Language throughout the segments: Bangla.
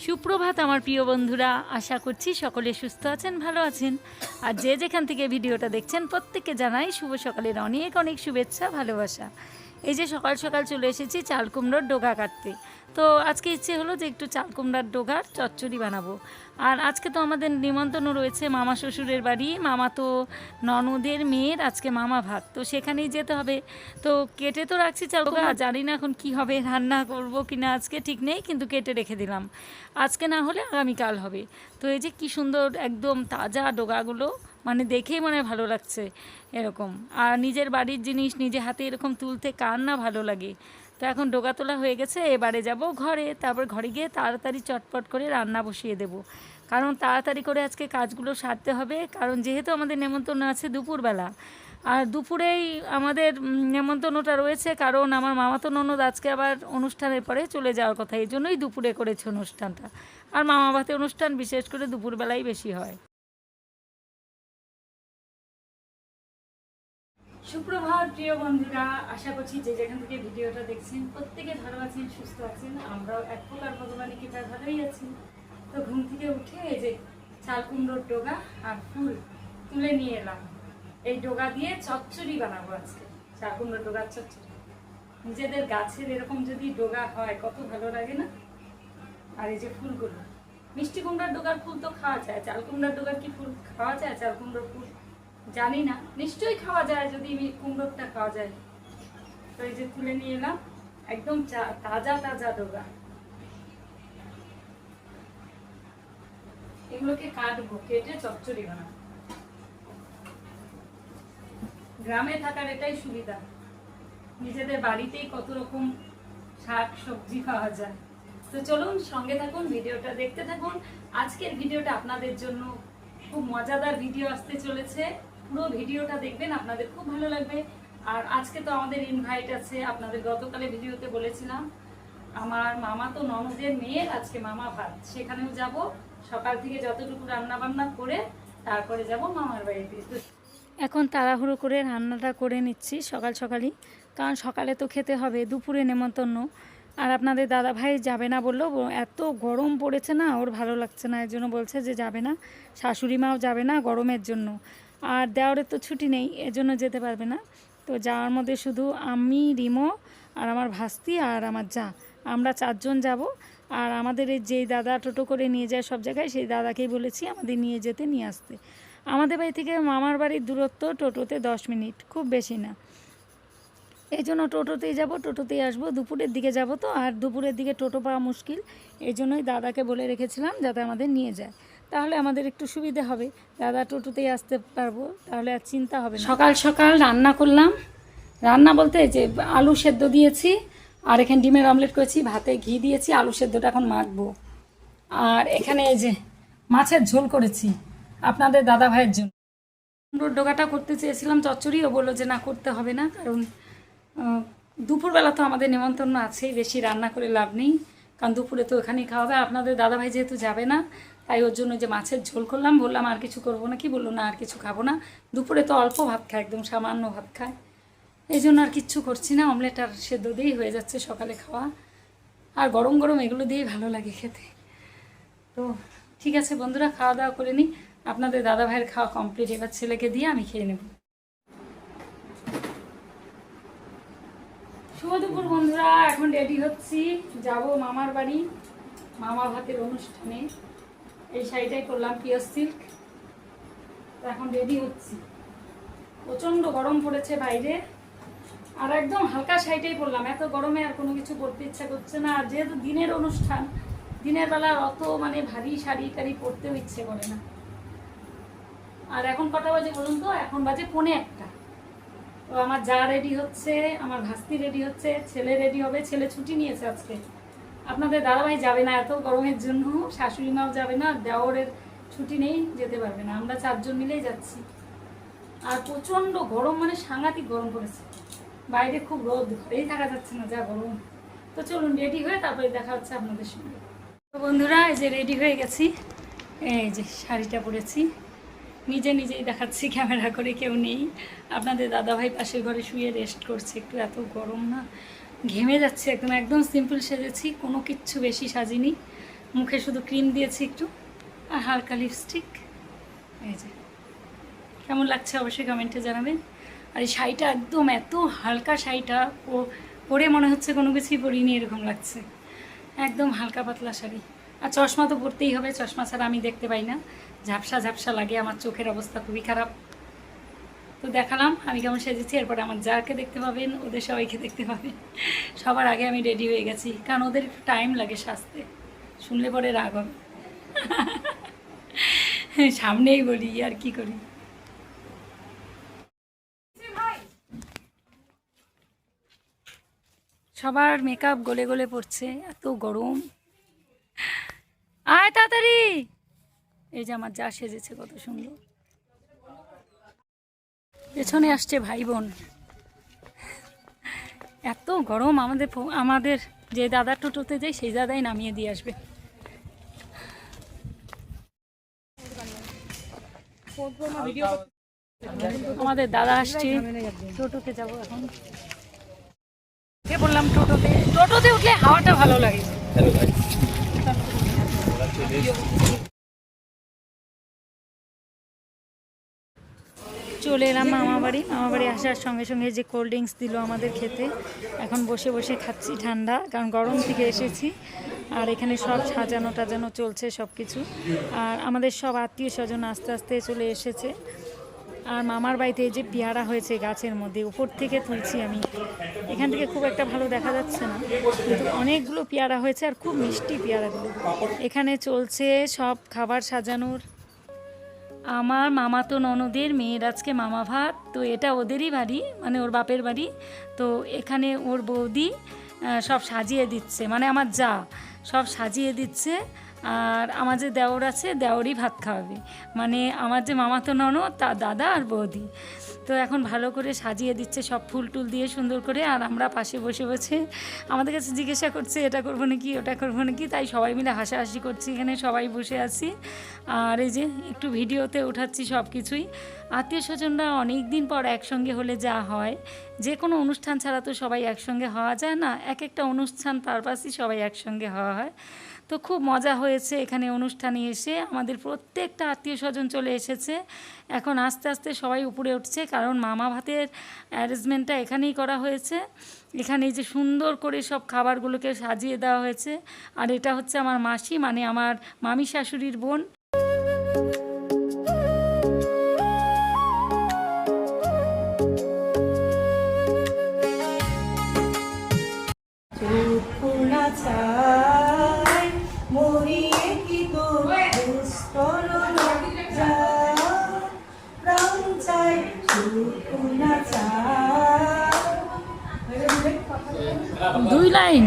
সুপ্রভাত আমার প্রিয় বন্ধুরা, আশা করছি সকলে সুস্থ আছেন, ভালো আছেন। আর যে যেখান থেকে ভিডিওটা দেখছেন প্রত্যেককে জানাই শুভ সকালের অনেক অনেক শুভেচ্ছা, ভালোবাসা। এই যে সকাল সকাল চলে এসেছি চাল কুমড়োর ডোগা কাটতে। তো আজকে ইচ্ছে হলো যে একটু চাল কুমড়ার ডোগার চচ্চড়ি বানাবো। আর আজকে তো আমাদের নিমন্ত্রণ রয়েছে মামা শ্বশুরের বাড়ি, মামা তো ননদের মেয়ের আজকে মামা ভাত, তো সেখানেই যেতে হবে। তো কেটে তো রাখছি চাল ডোগা, জানি না এখন কি হবে, রান্না করব কিনা আজকে ঠিক নেই, কিন্তু কেটে রেখে দিলাম। আজকে না হলে আগামীকাল হবে। তো এই যে কি সুন্দর একদম তাজা ডোগাগুলো, মানে দেখেই মনে ভালো লাগছে এরকম। আর নিজের বাড়ির জিনিস নিজে হাতে এরকম তুলতে কার না ভালো লাগে। তো এখন ডোগা তোলা হয়ে গেছে, এবারে যাব ঘরে, তারপর ঘরে গিয়ে তাড়াতাড়ি চটপট করে রান্না বসিয়ে দেব। কারণ তাড়াতাড়ি করে আজকে কাজগুলো সারতে হবে, কারণ যেহেতু আমাদের নেমন্তন্ন আছে দুপুরবেলা। আর দুপুরেই আমাদের নেমন্তন্নটা রয়েছে, কারণ আমার মামাতো ননদ আজকে আবার অনুষ্ঠানের পরে চলে যাওয়ার কথা, এই জন্যই দুপুরে করেছে অনুষ্ঠানটা। আর মামা ভাতে অনুষ্ঠান বিশেষ করে দুপুরবেলাই বেশি হয়। সুপ্রভাত প্রিয় বন্ধুরা, আশা করছি যে যেখান থেকে ভিডিওটা দেখছেন প্রত্যেকে ভালো আছেন, সুস্থ আছেন। আমরাও এক প্রকার ভগবানের কৃপায় ভালোই আছি। তো ঘুম থেকে উঠে এই যে চাল কুমড়োর ডোগা আর ফুল তুলে নিয়ে এলাম। এই ডোগা দিয়ে চচ্চড়ি বানাবো আজকে, চাল কুমড়োর ডোগার চচ্চড়ি। নিজেদের গাছের এরকম যদি ডোগা হয় কত ভালো লাগে না। আর এই যে ফুলগুলো, মিষ্টি কুমড়ার ডোগার ফুল তো খাওয়া যায়, চাল কুমড়ার ডোগার কি ফুল খাওয়া যায়? চাল কুমড়োর ফুল জানি না, নিশ্চয়ই খাওয়া যায় যদি কুমড়োরটা খাওয়া যায়। তো এই যে তুলে নিয়ে এলাম, একদম তাজা তাজা ডোগা। এগুলোকে কাটবো, কেটে চচ্চড়ি বানাবো। গ্রামে থাকার এটাই সুবিধা, নিজেদের বাড়িতেই কত রকম শাক সবজি পাওয়া যায়। তো চলুন সঙ্গে থাকুন, ভিডিওটা দেখতে থাকুন। আজকের ভিডিওটা আপনাদের জন্য খুব মজাদার ভিডিও আসতে চলেছে। পুরো ভিডিওটা দেখবেন, আপনাদের খুব ভালো লাগবে। আর আজকে তো আমাদের ইনভাইট আছে, আপনাদের গতকালে ভিডিওতে বলেছিলাম আমার মামা তো ননদের মেয়ের আজকে মামা ভাত, সেখানেও যাব। সকাল থেকে যতটুকু রান্না বান্না করে তারপরে যাব মামার বাড়িতে। তো এখন তাড়াহুড়ো করে রান্নাটা করে নিচ্ছি সকাল সকালই, কারণ সকালে তো খেতে হবে, দুপুরে নেমন্তন্ন। আর আপনাদের দাদা ভাই যাবে না বললো, এত গরম পড়েছে না, ওর ভালো লাগছে না, এর জন্য বলছে যে যাবে না। শাশুড়ি মাও যাবে না গরমের জন্য, আর দেওরের তো ছুটি নেই, এজন্য যেতে পারবে না। তো যাওয়ার মধ্যে শুধু আমি, রিমো আর আমার ভাস্তি আর আমার যা, আমরা চারজন যাব। আর আমাদের এই যেই দাদা টোটো করে নিয়ে যায় সব জায়গায়, সেই দাদাকেই বলেছি আমাদের নিয়ে যেতে নিয়ে আসতে। আমাদের বাড়ি থেকে মামার বাড়ির দূরত্ব টোটোতে 10 মিনিট, খুব বেশি না। এই জন্য টোটোতেই যাব, টোটোতেই আসবো। দুপুরের দিকে যাব তো, আর দুপুরের দিকে টোটো পাওয়া মুশকিল, এই জন্যই দাদাকে বলে রেখেছিলাম যাতে আমাদের নিয়ে যায়, তাহলে আমাদের একটু সুবিধে হবে, দাদা টোটোতেই আসতে পারবো, তাহলে আর চিন্তা হবে না। সকাল সকাল রান্না করলাম, রান্না বলতে যে আলু সেদ্ধ দিয়েছি, আর এখানে ডিমের অমলেট করেছি, ভাতে ঘি দিয়েছি, আলু সেদ্ধটা এখন মাখবো। আর এখানে এই যে মাছের ঝোল করেছি আপনাদের দাদা ভাইয়ের জন্য। কুমড়োর ডোগাটা করতে চেয়েছিলাম চচ্চড়ি, ও বললো যে না করতে হবে না, কারণ দুপুরবেলা তো আমাদের নিমন্ত্রণ আছেই, বেশি রান্না করে লাভ নেই, কারণ দুপুরে তো ওখানেই খাওয়া হবে। আপনাদের দাদাভাই যেহেতু যাবে না, তাই ওর জন্য যে মাছের ঝোল করলাম। বললাম আর কিছু করবো না, কি বললো না আর কিছু খাবো না, দুপুরে তো অল্প ভাত খায়, একদম সামান্য ভাত খায়, এই জন্য আর কিচ্ছু করছি না। অমলেট আর সেদ্ধ দিয়েই হয়ে যাচ্ছে সকালে খাওয়া, আর গরম গরম এগুলো দিয়েই ভালো লাগে খেতে। তো ঠিক আছে বন্ধুরা, খাওয়া দাওয়া করে নিই। আপনাদের দাদাভাইয়ের খাওয়া কমপ্লিট, এবার ছেলেকে দিয়ে আমি খেয়ে নেব। শুভ দুপুর বন্ধুরা, এখন রেডি হচ্ছি, যাব মামার বাড়ি, মামা ভাতের অনুষ্ঠানে। এই শাড়িটাই করলাম পিওর সিল্ক। তো এখন রেডি হচ্ছি, প্রচণ্ড গরম পড়েছে বাইরে, আর একদম হালকা শাড়িটাই পরলাম, এত গরমে আর কোনো কিছু পরতে ইচ্ছা করছে না। আর যেহেতু দিনের অনুষ্ঠান, দিনের বেলা অত মানে ভারী শাড়ি টাড়ি পরতেও ইচ্ছে করে না। আর এখন কটা বাজে বলুন তো? এখন বাজে 1:45। তো আমার যা রেডি হচ্ছে, আমার ভাস্তি রেডি হচ্ছে, ছেলে রেডি হবে, ছেলে ছুটি নিয়েছে আজকে। আপনাদের দাদাভাই যাবে না এত গরমের জন্য, শাশুড়ি মাও যাবে না, দেওরের ছুটি নেই, যেতে পারবে না, আমরা 4 জন মিলেই যাচ্ছি। আর প্রচণ্ড গরম, মানে সাংঘাতিক গরম পড়েছে, বাইরে খুব রোদ, ঘরেই থাকা যাচ্ছে না, যা গরম। তো চলুন রেডি হয়ে তারপরে দেখা হচ্ছে আপনাদের সঙ্গে। তো বন্ধুরা, এই যে রেডি হয়ে গেছি, এই যে শাড়িটা পরেছি, নিজে নিজেই দেখাচ্ছি ক্যামেরা করে, কেউ নেই। আপনাদের দাদাভাই পাশের ঘরে শুয়ে রেস্ট করছে, একটু এত গরম না, ঘেমে যাচ্ছে একদম। একদম সিম্পল সেজেছি, কোনো কিচ্ছু বেশি সাজিনি, মুখে শুধু ক্রিম দিয়েছি একটু, আর হালকা লিপস্টিক। এই যে কেমন লাগছে অবশ্যই কমেন্টে জানাবেন। আর এই শাড়িটা একদম এত হালকা, শাড়িটা পরে মনে হচ্ছে কোনো কিছুই পরিনি এরকম লাগছে, একদম হালকা পাতলা শাড়ি। আর চশমা তো পরতেই হবে, চশমা ছাড়া আমি দেখতে পাই না, ঝাপসা ঝাপসা লাগে, আমার চোখের অবস্থা খুবই খারাপ। তো দেখালাম আমি কেমন সেজেছি, এরপরে আমার যাকে দেখতে পাবেন, ওদের সবাইকে দেখতে পাবেন। সবার আগে আমি রেডি হয়ে গেছি, কারণ ওদের একটু টাইম লাগে সাজতে, শুনলে পরে রাগ হবে। সামনেই বলি আর কি করি। সবার মেকআপ গলে গলে পড়ছে, এত গরম। আয় তাড়াতাড়ি। এই যে আমার যা সেজেছে কত সুন্দর, পেছনে আসছে ভাই বোন। এত গরম, আমাদের যে দাদা টোটোতে যাই সেই দাদাই নামিয়ে দিয়ে আসবে। আমাদের দাদা আসছে, টোটোতে যাব এখন। বললাম টোটোতে উঠলে হাওয়াটা ভালো লাগে। চলে এলাম মামা বাড়ি আসার সঙ্গে সঙ্গে যে কোল্ড ড্রিঙ্কস দিল আমাদের খেতে, এখন বসে বসে খাচ্ছি ঠান্ডা, কারণ গরম থেকে এসেছি। আর এখানে সব সাজানো টাজানো চলছে সব কিছু, আর আমাদের সব আত্মীয় স্বজন আস্তে আস্তে চলে এসেছে। আর মামার বাড়িতে যে পেয়ারা হয়েছে গাছের মধ্যে, উপর থেকে তুলছি আমি, এখান থেকে খুব একটা ভালো দেখা যাচ্ছে না, কিন্তু অনেকগুলো পেয়ারা হয়েছে আর খুব মিষ্টি পেয়ারাগুলো। এখানে চলছে সব খাবার সাজানোর। আমার মামাতো ননদের মেয়ের আজকে মামা ভাত, তো এটা ওদেরই বাড়ি, মানে ওর বাপের বাড়ি। তো এখানে ওর বৌদি সব সাজিয়ে দিচ্ছে, মানে আমার যা সব সাজিয়ে দিচ্ছে। আর আমার যে দেওর আছে, দেওরই ভাত খাওয়াবে, মানে আমার যে মামাতো ননদ তার দাদা আর বৌদি। তো এখন ভালো করে সাজিয়ে দিচ্ছে সব ফুল টুল দিয়ে সুন্দর করে। আর আমরা পাশে বসে বসে আমাদের কাছে জিজ্ঞাসা করছে এটা করবো নাকি ওটা করবো নাকি, তাই সবাই মিলে হাসাহাসি করছি, এখানে সবাই বসে আছি। আর এই যে একটু ভিডিওতে উঠাচ্ছি সব কিছুই। আত্মীয় স্বজনরা অনেক দিন পর একসঙ্গে হলে যা হয়, যে কোনো অনুষ্ঠান ছাড়া তো সবাই একসঙ্গে হওয়া যায় না, এক একটা অনুষ্ঠান পারপাসই সবাই একসঙ্গে হওয়া হয়। তো খুব মজা হয়েছে এখানে অনুষ্ঠানে এসে, আমাদের প্রত্যেকটা আত্মীয় স্বজন চলে এসেছে। এখন আস্তে আস্তে সবাই উপরে উঠছে, কারণ মামা ভাতের অ্যারেঞ্জমেন্টটা এখানেই করা হয়েছে। এখানে যে সুন্দর করে সব খাবারগুলোকে সাজিয়ে দেওয়া হয়েছে। আর এটা হচ্ছে আমার মাসি, মানে আমার মামি শাশুড়ির বোন। দুই লাইন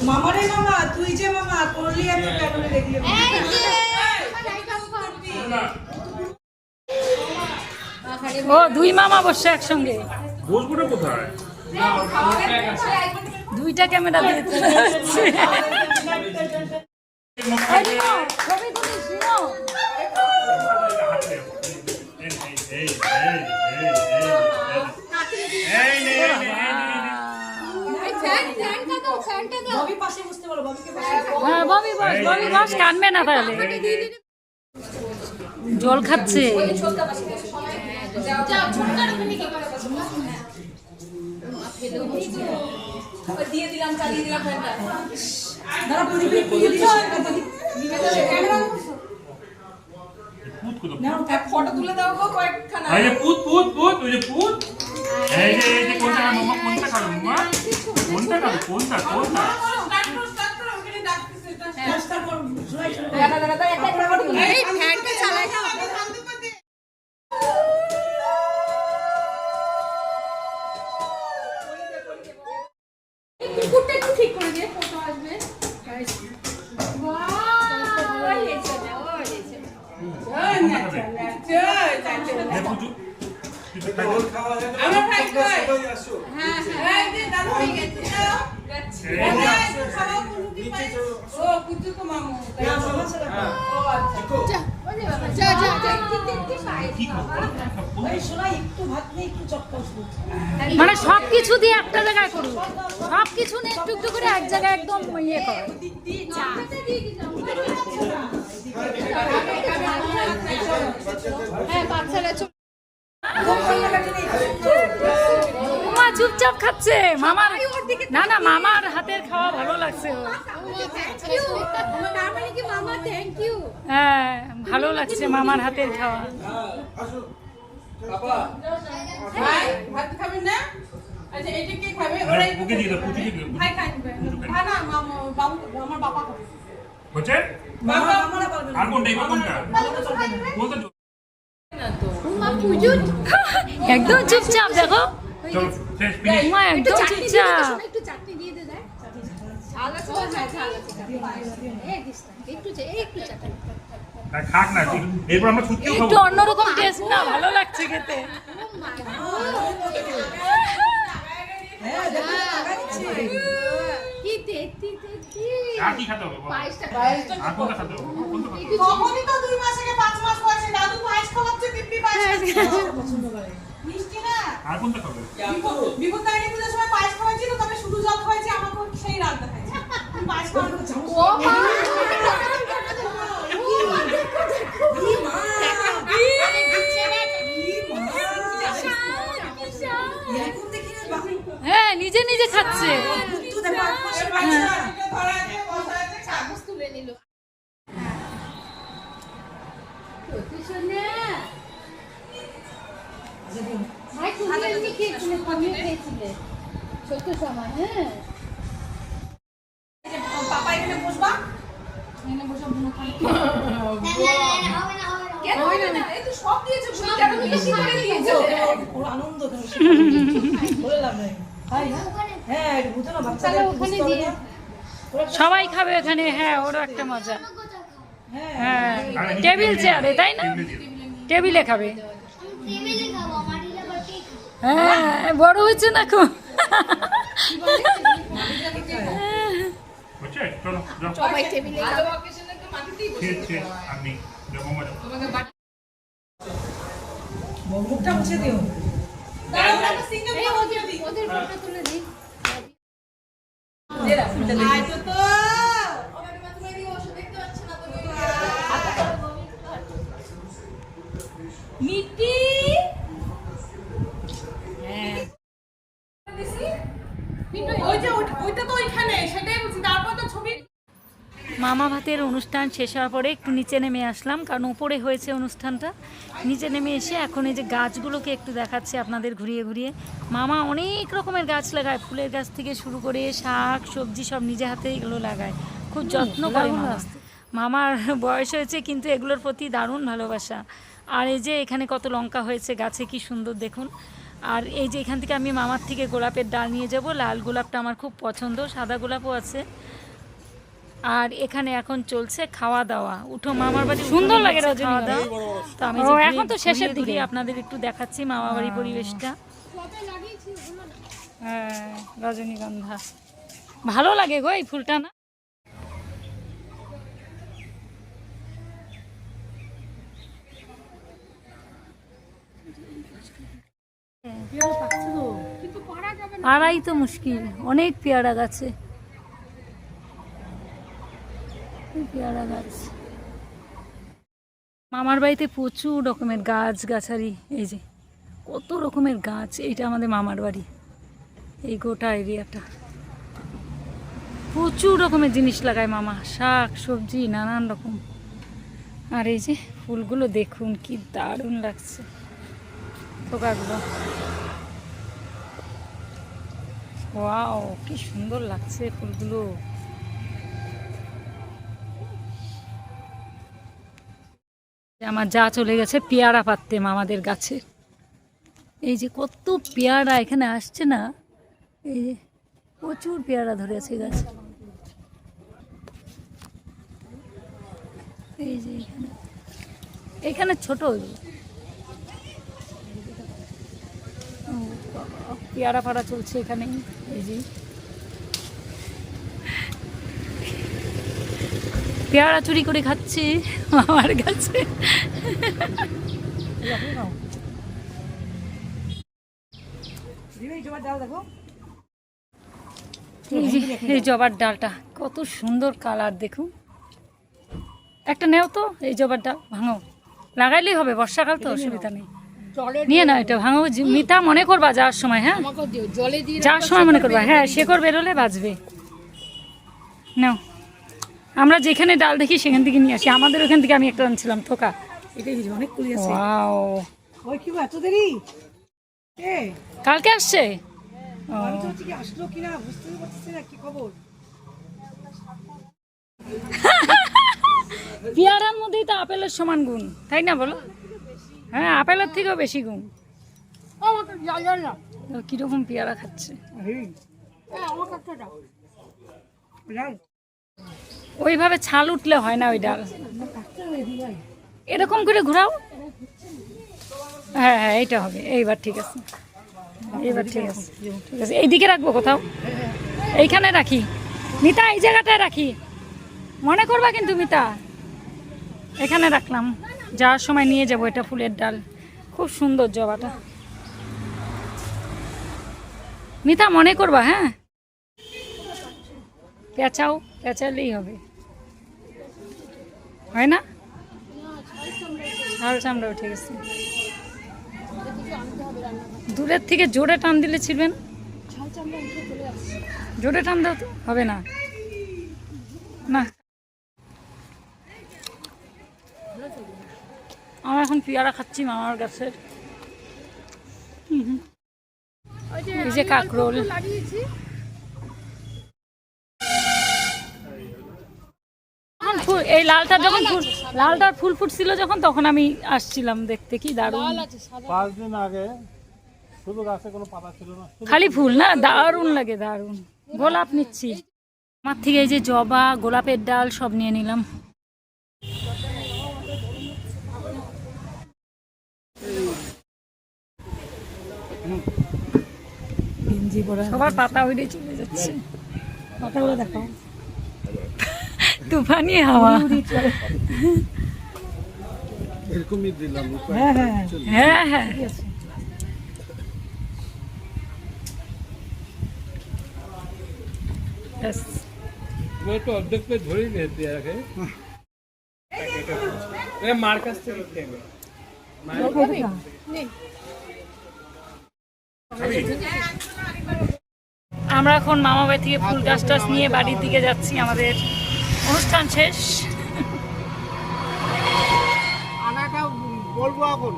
মামারে মামা, তুই যে মামা করলি এত কেন দেখলি? ও দুই মামা বসে একসঙ্গে, বসবোটা কোথায়? দুইটা ক্যামেরা দিয়ে কানবে না তাহলে। জল খাচ্ছে। দিয়ে দিলাম, চালিয়ে দিলাম ফ্যানটা। ফটো তুলে দাও গো কয়েকখানা। এই যে পুত পুত পুত, ওই যে পুত, এই যে কোনটা মামা, কোনটা খাবে মামা, কোনটা খাবে, কোনটা কোনটা ফ্যানটা চালাই না। কুকুরটা একটু ঠিক করে দিয়ে ফটো আসবে। কি খাবো? এই শোনা একটু ভাত নেই একটু চটকাও শুধু। মানে সবকিছু দিয়ে একটা জায়গায় করুন, সবকিছু নিয়ে একটু একটু করে এক জায়গায় একদম ইয়ে করো। মা চুপচাপ খাচ্ছে, মামার না না মামার হাতের খাওয়া ভালো লাগছে ওর। হ্যাঁ ভালো লাগছে মামার হাতের খাওয়া। ভাত খাবেন না? আচ্ছা এটা কে খাবে? আরে, ওকে দিয়ে দাও, পুচুকে দিয়ে দাও। ভাই খাবে। হ্যাঁ না বাবু আমার বাবা খাবে। হচ্ছে? বাবা আমারা পারবে না। আর কোনটা? এবার কোনটা? কোনটা? একদম চুপচাপ দেখো, চলো, শেষ, finish। মা একদম চুপচাপ। না, খাক না, এরপর আমরা শুটকিও একটু খাবো। অন্যরকম টেস্ট না, ভালো লাগছে খেতে। হ্যাঁ দেখো টাকা দিচ্ছে। আর কি খেতে হবে বলো? আর কোনটা খেতে হবে? কোনটা খেতে হবে? তখনই তো 2 মাস থেকে 5 মাস বয়সে দাদু পায়েস খাওয়াচ্ছে, দিব্যি পায়েস খাচ্ছে। পছন্দ করে। মিষ্টি না? আর কোনটা খাবে? বিপদ তারিণী পূজার সময় পায়েস খাওয়াইছিল, তবে শুধু জল খাওয়াইছি, আমাকে সেই রাগ দেখাইছে। তুমি পায়েস খাওয়ানো চামচ। ও মা! হ্যাঁ নিজে নিজে খাচ্ছে। পাপা এখানে বসবা, এখানে বসে বুনো খাবে। এই তো সব দিয়েছে, বুনো কেন বেশি করে দিয়েছে? ওর আনন্দ কেন বলে লাভ নাই। হ্যাঁ বুঝো না বাচ্চাদের ওখানে দিয়ে সবাই খাবে এখানে, হ্যাঁ ওরও একটা মজা। হ্যাঁ আরে, টেবিল চেয়ারে তাই না, টেবিলে দিয়ে দাও। টেবিলে খাবে। হ্যাঁ বড় হয়েছে না খুব। হচ্ছে? চলো, যাও। শেষ, শেষ, আর নেই। যাও, মামা যাও। মুখটা মুছে দিও। মিটি ওই যে ওইটা তো ওইখানে, সেটাই বলছি। তারপর তো ছবি মামা ভাতের অনুষ্ঠান শেষ হওয়ার পরে একটু নিচে নেমে আসলাম, কারণ উপরে হয়েছে অনুষ্ঠানটা। নিচে নেমে এসে এখন এই যে গাছগুলোকে একটু দেখাচ্ছে আপনাদের ঘুরিয়ে ঘুরিয়ে। মামা অনেক রকমের গাছ লাগায়, ফুলের গাছ থেকে শুরু করে শাক সবজি সব নিজে হাতে এগুলো লাগায়, খুব যত্ন করে মামা। মামার বয়স হয়েছে কিন্তু এগুলোর প্রতি দারুণ ভালোবাসা। আর এই যে এখানে কত লঙ্কা হয়েছে গাছে, কি সুন্দর দেখুন। আর এই যে এখান থেকে আমি মামার থেকে গোলাপের ডাল নিয়ে যাব, লাল গোলাপটা আমার খুব পছন্দ, সাদা গোলাপও আছে। আর এখানে এখন চলছে খাওয়া দাওয়া। উঠো মামার বাড়ি, সুন্দর লাগে খাওয়া দাওয়া। তো আমি এখন তো শেষের দিকে আপনাদের একটু দেখাচ্ছি মামা বাড়ির পরিবেশটা। হ্যাঁ রজনীগন্ধা ভালো লাগে গো এই ফুলটা না। পাড়াই তো মুশকিল, অনেক পেয়ারা গাছে, পেয়ারা গাছ। মামার বাড়িতে প্রচুর রকমের গাছ গাছালি, এই যে কত রকমের গাছ। এইটা আমাদের মামার বাড়ি, এই গোটা এরিয়াটা প্রচুর রকমের জিনিস লাগায় মামা, শাক সবজি নানান রকম। আর এই যে ফুলগুলো দেখুন কি দারুণ লাগছে, থোকাগুলো ওয়াও কি সুন্দর লাগছে ফুলগুলো। আমার যা চলে গেছে পেয়ারা পাততে মামাদের গাছে। এই যে কত পেয়ারা এখানে আসছে না, এই যে প্রচুর পেয়ারা ধরেছে গাছে। এই যে এখানে ছোট পেয়ারা পাড়া চলছে এখানে। এই যে পেয়ারা চুরি করে খাচ্ছি আমার কাছে। এই জবার ডালটা কত সুন্দর কালার দেখুন। একটা নেও তো এই জবার ডাল, ভাঙো, লাগাইলেই হবে, বর্ষাকাল তো অসুবিধা নেই। নিয়ে না এটা ভাঙো, মিঠা মনে করবা যাওয়ার সময়। হ্যাঁ যাওয়ার সময় মনে করবা, হ্যাঁ শেকড় বেরোলে বাঁচবে। নাও, আমরা যেখানে ডাল দেখি সেখান থেকে নিয়ে আসি। আমাদের ওখান থেকে আমি একটা আনছিলাম থোকা। অনেক কুড়ি আছে। ওয়াও, ওই কি এত দেরি? কালকে আসছে। আসলো কিনা বুঝতে পারছি না, কি খবর? পেয়ারার মধ্যেই তো আপেলের সমান গুণ, তাই না বলো? হ্যাঁ, আপেলের থেকেও বেশি গুণ। কিরকম পেয়ারা খাচ্ছে, ওইভাবে ছাল উঠলে হয় না ওই ডাল। এরকম করে ঘোরাও। হ্যাঁ হ্যাঁ, এইটা হবে, এইবার ঠিক আছে, এইবার ঠিক আছে, ঠিক আছে। এইদিকে রাখবো কোথাও, এইখানে রাখি মিতা, এই জায়গাটায় রাখি, মনে করবা কিন্তু মিতা। এখানে রাখলাম, যাওয়ার সময় নিয়ে যাবো। এটা ফুলের ডাল, খুব সুন্দর জবাটা। মিতা মনে করবা, হ্যাঁ পেঁচাও, পেঁচালেই হবে, হয় না? ছাল চামড়াও ঠিক আছে। দূরের থেকে জোরে টান দিলে ছিড়বেন, জোরে টান দাও তো, হবে না। না, আমরা এখন পেয়ারা খাচ্ছি মামার গাছের। এই যে কাকরোল, এই লালটা যখন লালটার ফুল ফুটছিল যখন, তখন আমি আসছিলাম দেখতে, কি দারুণ। 5 দিন আগে শুধু গাছে কোনো পাতা ছিল না, খালি ফুল না, দারুণ লাগে, দারুণ। গোলাপ নিচ্ছি আমার থেকে, এই যে জবা, গোলাপের ডাল সব নিয়ে নিলাম। সবার পাতা উড়ে চলে যাচ্ছে, পাতাগুলো দেখাও। তুফানি হাওয়া। এরকমই দিলাম। হ্যাঁ হ্যাঁ হ্যাঁ হ্যাঁ, ব্যাস। একটু অর্ধেক করে ধরেই নিয়ে পেয়ারাকে, মার কাছ থেকে খেয়ে নে। আমরা এখন মামা বাড়ি থেকে ফুল গাছ টাছ নিয়ে বাড়ির দিকে যাচ্ছি। আমাদের অনুষ্ঠান শেষ। আনাটা বলবো এখন।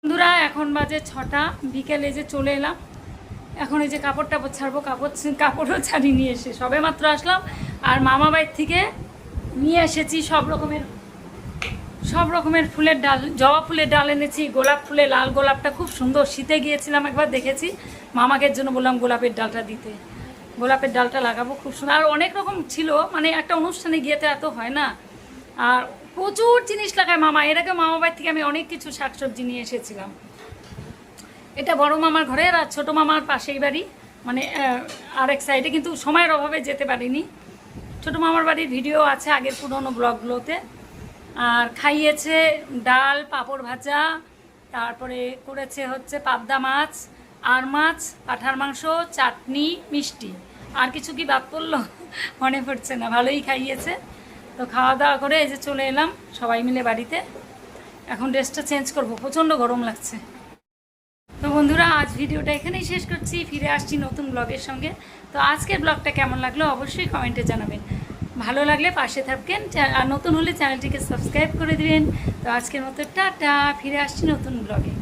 বন্ধুরা, এখন বাজে 6টা, বিকেলে যে চলে এলাম। এখন এই যে কাপড় টাপড় ছাড়বো, কাপড়ও ছাড়ি নিয়ে এসে সবে মাত্র আসলাম। আর মামা বাড়ির থেকে নিয়ে এসেছি সব রকমের ফুলের ডাল। জবা ফুলের ডাল এনেছি, গোলাপ ফুলের, লাল গোলাপটা খুব সুন্দর, শীতে গিয়েছিলাম একবার দেখেছি, মামাকের জন্য বললাম গোলাপের ডালটা দিতে। গোলাপের ডালটা লাগাবো, খুব সুন্দর। আর অনেক রকম ছিল, মানে একটা অনুষ্ঠানে গিয়ে তো এত হয় না। আর প্রচুর জিনিস লাগায় মামা। এর আগে মামা বাড়ি থেকে আমি অনেক কিছু শাকসবজি নিয়ে এসেছিলাম। এটা বড় মামার ঘরে, আর ছোটো মামার পাশেই বাড়ি, মানে আরেক সাইডে, কিন্তু সময়ের অভাবে যেতে পারিনি। ছোটো মামার বাড়ির ভিডিও আছে আগের পুরোনো ব্লগগুলোতে। আর খাইয়েছে ডাল, পাঁপড় ভাজা, তারপরে করেছে হচ্ছে পাবদা মাছ, আর মাছ, পাঁঠার মাংস, চাটনি, মিষ্টি। আর কিছু কি বাদ পড়লো মনে পড়ছে না। ভালোই খাইয়েছে। তো খাওয়া দাওয়া করে এই যে চলে এলাম সবাই মিলে বাড়িতে। এখন ড্রেসটা চেঞ্জ করব, প্রচণ্ড গরম লাগছে। তো বন্ধুরা, আজ ভিডিওটা এখানেই শেষ করছি। ফিরে আসছি নতুন ব্লগের সঙ্গে। তো আজকের ব্লগটা কেমন লাগলো অবশ্যই কমেন্টে জানাবেন। ভালো লাগলে পাশে থাকবেন, আর নতুন হলে চ্যানেলটিকে সাবস্ক্রাইব করে দিবেন। তো আজকের মতো টাটা, ফিরে আসছি নতুন ব্লগে।